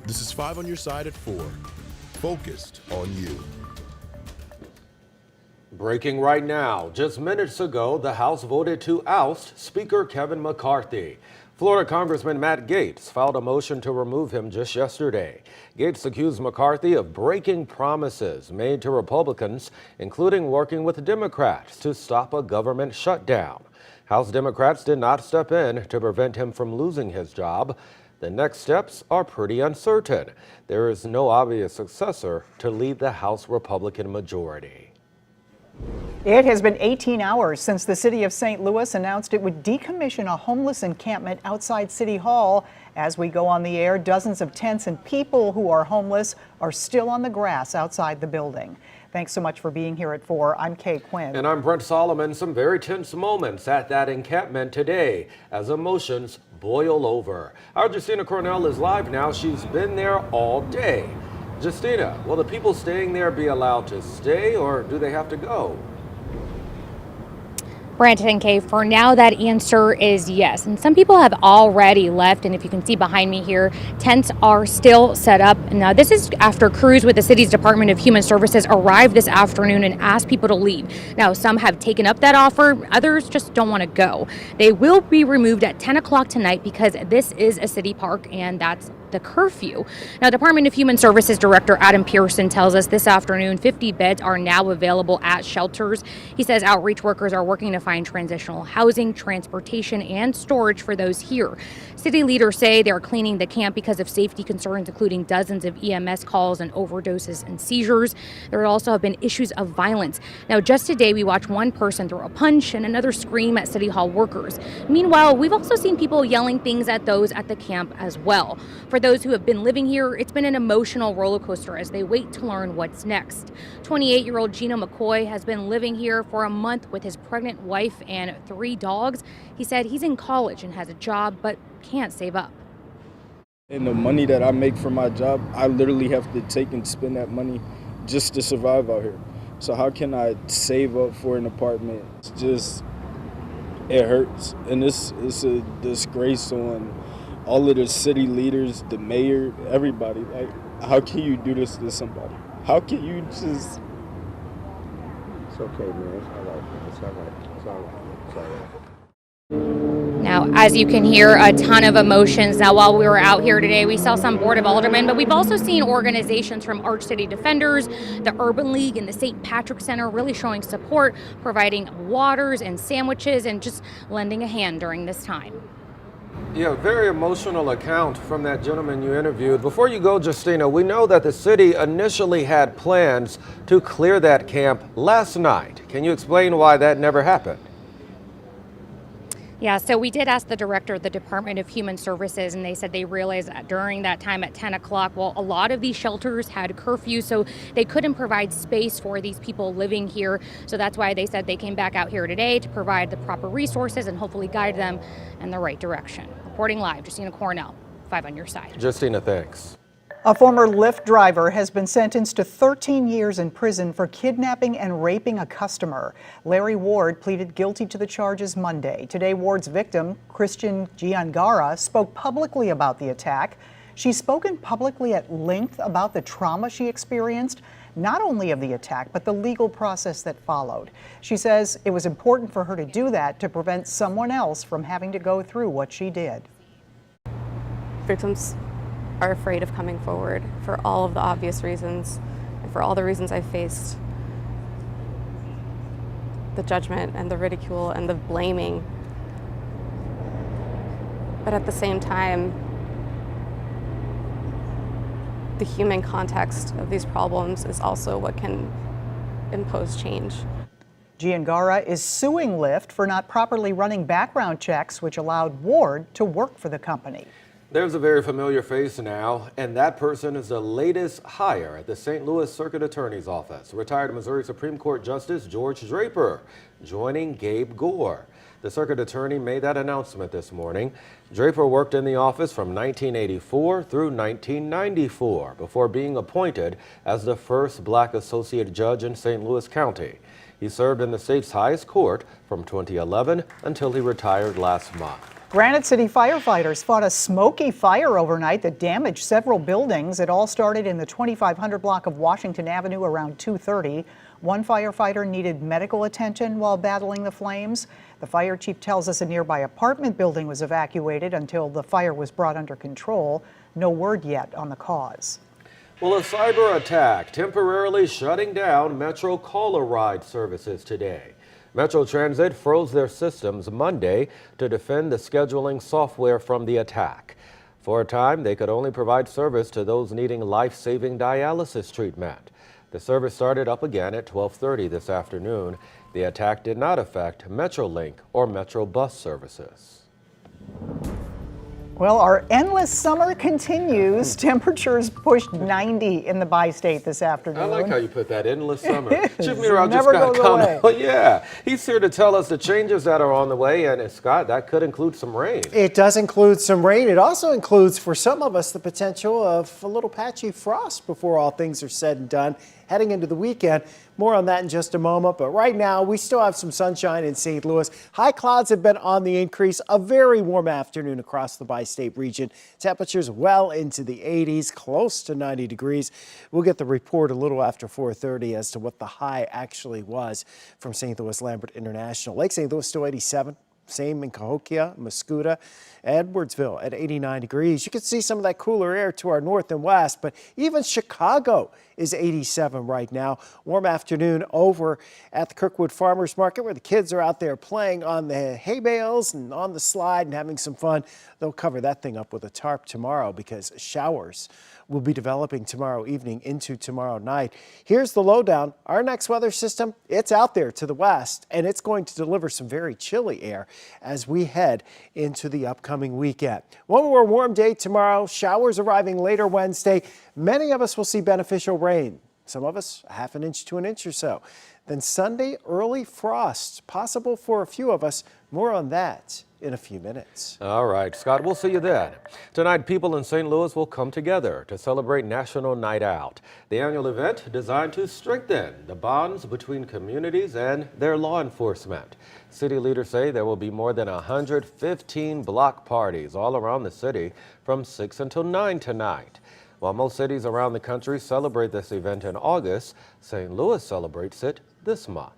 This is 5 on your side at 4. Focused on you. Breaking right now. Just minutes ago, the House voted to oust Speaker Kevin McCarthy. Florida Congressman Matt Gaetz filed a motion to remove him just yesterday. Gaetz accused McCarthy of breaking promises made to Republicans, including working with Democrats to stop a government shutdown. House Democrats did not step in to prevent him from losing his job. The next steps are pretty uncertain. There is no obvious successor to lead the House Republican majority. It has been 18 hours since the city of St. Louis announced it would decommission a homeless encampment outside City Hall. As we go on the air, dozens of tents and people who are homeless are still on the grass outside the building. Thanks so much for being here at 4. I'm Kay Quinn. And I'm Brent Solomon. Some very tense moments at that encampment today as emotions boil over. Our Justina Cornell is live now. She's been there all day. Justina, will the people staying there be allowed to stay, or do they have to go? Brent and Kay, for now that answer is yes. And some people have already left, and if you can see behind me here, tents are still set up. Now this is after crews with the city's Department of Human Services arrived this afternoon and asked people to leave. Now some have taken up that offer, others just don't want to go. They will be removed at 10 o'clock tonight because this is a city park and that's the curfew. Now, Department of Human Services Director Adam Pearson tells us this afternoon 50 beds are now available at shelters. He says outreach workers are working to find transitional housing, transportation, and storage for those here. City leaders say they're cleaning the camp because of safety concerns, including dozens of EMS calls and overdoses and seizures. There also have been issues of violence. Now, just today, we watched one person throw a punch and another scream at City Hall workers. Meanwhile, we've also seen people yelling things at those at the camp as well. For those who have been living here, it's been an emotional roller coaster as they wait to learn what's next. 28-year-old Gino McCoy has been living here for a month with his pregnant wife and 3 dogs. He said he's in college and has a job, but can't save up. And the money that I make from my job, I literally have to take and spend that money just to survive out here. So how can I save up for an apartment? It's just, it hurts. And it's a disgrace on all of the city leaders, the mayor, everybody. Like, how can you do this to somebody? How can you just... It's okay, man. It's all right. It's all right. It's all right. It's all right. Now, as you can hear, a ton of emotions. Now, while we were out here today, we saw some Board of Aldermen, but we've also seen organizations from Arch City Defenders, the Urban League, and the St. Patrick Center really showing support, providing waters and sandwiches, and just lending a hand during this time. Yeah, very emotional account from that gentleman you interviewed. Before you go, Justina, we know that the city initially had plans to clear that camp last night. Can you explain why that never happened? Yeah, so we did ask the director of the Department of Human Services, and they said they realized that during that time at 10 o'clock, well, a lot of these shelters had curfew, so they couldn't provide space for these people living here. So that's why they said they came back out here today to provide the proper resources and hopefully guide them in the right direction. Reporting live, Justina Cornell, 5 on your side. Justina, thanks. A former Lyft driver has been sentenced to 13 years in prison for kidnapping and raping a customer. Larry Ward pleaded guilty to the charges Monday. Today, Ward's victim, Christian Giangara, spoke publicly about the attack. She's spoken publicly at length about the trauma she experienced, not only of the attack, but the legal process that followed. She says it was important for her to do that to prevent someone else from having to go through what she did. Victims are afraid of coming forward for all of the obvious reasons and for all the reasons I faced. The judgment and the ridicule and the blaming. But at the same time, the human context of these problems is also what can impose change. Giangara is suing Lyft for not properly running background checks, which allowed Ward to work for the company. There's a very familiar face now, and that person is the latest hire at the St. Louis Circuit Attorney's Office. Retired Missouri Supreme Court Justice George Draper joining Gabe Gore. The circuit attorney made that announcement this morning. Draper worked in the office from 1984 through 1994 before being appointed as the first black associate judge in St. Louis County. He served in the state's highest court from 2011 until he retired last month. Granite City firefighters fought a smoky fire overnight that damaged several buildings. It all started in the 2500 block of Washington Avenue around 2:30. One firefighter needed medical attention while battling the flames. The fire chief tells us a nearby apartment building was evacuated until the fire was brought under control. No word yet on the cause. Well, a cyber attack temporarily shutting down Metro caller ride services today. Metro Transit froze their systems Monday to defend the scheduling software from the attack. For a time, they could only provide service to those needing life-saving dialysis treatment. The service started up again at 12:30 this afternoon. The attack did not affect Metrolink or Metro bus services. Well, our endless summer continues. Temperatures pushed 90 in the bi-state this afternoon. I like how you put that, endless summer. Chief It Meteorologist never Scott goes Connell. away. Yeah, he's here to tell us the changes that are on the way. And Scott, that could include some rain. It does include some rain. It also includes, for some of us, the potential of a little patchy frost before all things are said and done, heading into the weekend. More on that in just a moment. But right now, we still have some sunshine in St. Louis. High clouds have been on the increase. A very warm afternoon across the bi-state region. Temperatures well into the 80s, close to 90 degrees. We'll get the report a little after 4:30 as to what the high actually was from St. Louis Lambert International. Lake St. Louis still 87. Same in Cahokia, Mascoutah, Edwardsville at 89 degrees. You can see some of that cooler air to our north and west, but even Chicago is 87 right now. Warm afternoon over at the Kirkwood Farmers Market where the kids are out there playing on the hay bales and on the slide and having some fun. They'll cover that thing up with a tarp tomorrow because showers will be developing tomorrow evening into tomorrow night. Here's the lowdown. Our next weather system, it's out there to the west, and it's going to deliver some very chilly air as we head into the upcoming weekend. One more warm day tomorrow, showers arriving later Wednesday. Many of us will see beneficial rain. Some of us a half an inch to an inch or so. Then Sunday, early frost, possible for a few of us. More on that in a few minutes. All right, Scott, we'll see you then. Tonight, people in St. Louis will come together to celebrate National Night Out, the annual event designed to strengthen the bonds between communities and their law enforcement. City leaders say there will be more than 115 block parties all around the city from 6 until 9 tonight. While most cities around the country celebrate this event in August, St. Louis celebrates it this month.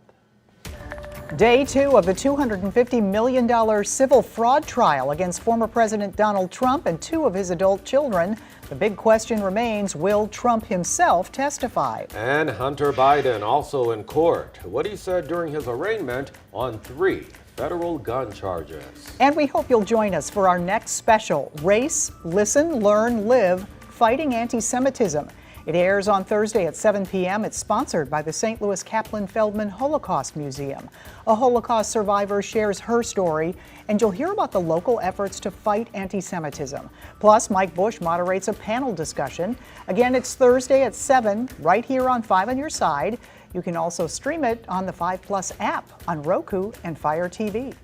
Day 2 of the $250 million civil fraud trial against former President Donald Trump and 2 of his adult children. The big question remains, will Trump himself testify? And Hunter Biden also in court. What he said during his arraignment on 3 federal gun charges. And we hope you'll join us for our next special, Race, Listen, Learn, Live, Fighting Anti-Semitism. It airs on Thursday at 7 p.m. It's sponsored by the St. Louis Kaplan Feldman Holocaust Museum. A Holocaust survivor shares her story, and you'll hear about the local efforts to fight anti-Semitism. Plus, Mike Bush moderates a panel discussion. Again, it's Thursday at 7, right here on 5 on Your Side. You can also stream it on the 5 Plus app on Roku and Fire TV.